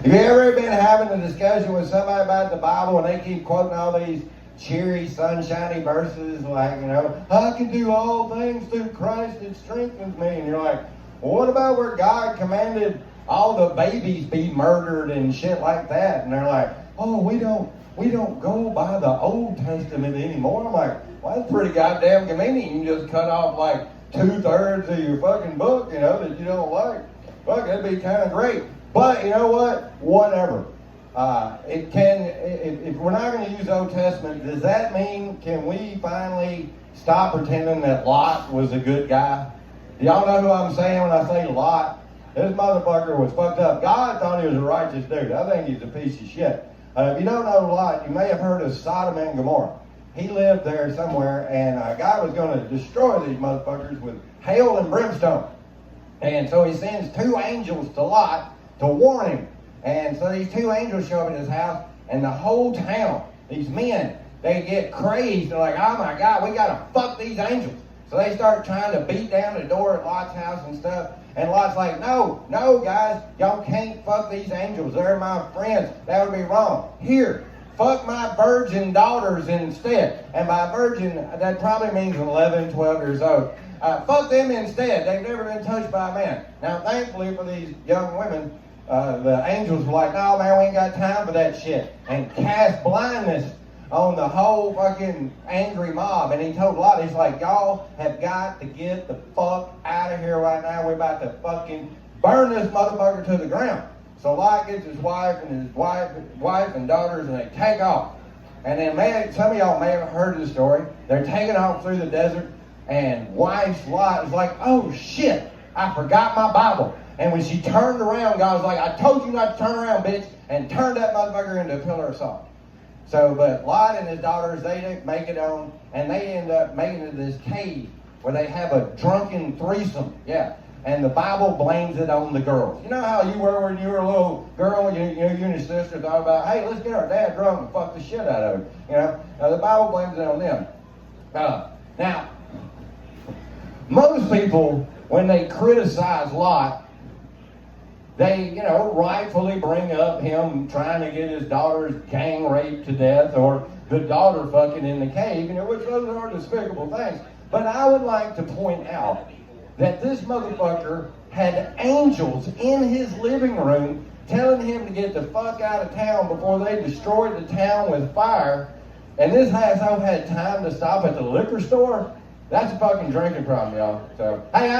Have you ever been having a discussion with somebody about the Bible and they keep quoting all these cheery, sunshiny verses like, I can do all things through Christ that strengthens me. And you're like, well, what about where God commanded all the babies be murdered and shit like that? And they're like, oh, we don't go by the Old Testament anymore. I'm like, well, that's pretty goddamn convenient. You just cut off like 2/3 of your fucking book, that you don't like. Fuck, that'd be kind of great. But you know what? Whatever. If we're not going to use Old Testament, does that mean, can we finally stop pretending that Lot was a good guy? Do y'all know who I'm saying when I say Lot? This motherfucker was fucked up. God thought he was a righteous dude. I think he's a piece of shit. If you don't know Lot, you may have heard of Sodom and Gomorrah. He lived there somewhere, and God was going to destroy these motherfuckers with hail and brimstone. And so he sends 2 angels to Lot to warn him. And so these 2 angels show up at his house, and the whole town, these men, they get crazed. They're like, oh my God, we got to fuck these angels. So they start trying to beat down the door at Lot's house and stuff. And Lot's like, no, guys, y'all can't fuck these angels. They're my friends. That would be wrong. Here, fuck my virgin daughters instead. And by virgin, that probably means 11, 12 years old. Fuck them instead. They've never been touched by a man. Now, thankfully for these young women, the angels were like, no, man, we ain't got time for that shit. And cast blindness on the whole fucking angry mob. And he told Lot, he's like, y'all have got to get the fuck out of here right now. We're about to fucking burn this motherfucker to the ground. So Lot gets his wife and his wife and daughters, and they take off. And then some of y'all may have heard the story. They're taking off through the desert, and wife's Lot is like, oh shit, I forgot my Bible. And when she turned around, God was like, I told you not to turn around, bitch, and turned that motherfucker into a pillar of salt. So, but Lot and his daughters, they didn't make it on, and they end up making it to this cave where they have a drunken threesome. Yeah. And the Bible blames it on the girls. You know how you were when you were a little girl, you and your sister thought about, hey, let's get our dad drunk and fuck the shit out of him. Now, the Bible blames it on them. Now, most people, when they criticize Lot, they, rightfully bring up him trying to get his daughter's gang raped to death or the daughter fucking in the cave, which those are despicable things. But I would like to point out that this motherfucker had angels in his living room telling him to get the fuck out of town before they destroyed the town with fire. And this asshole had time to stop at the liquor store. That's a fucking drinking problem, y'all. So, hey,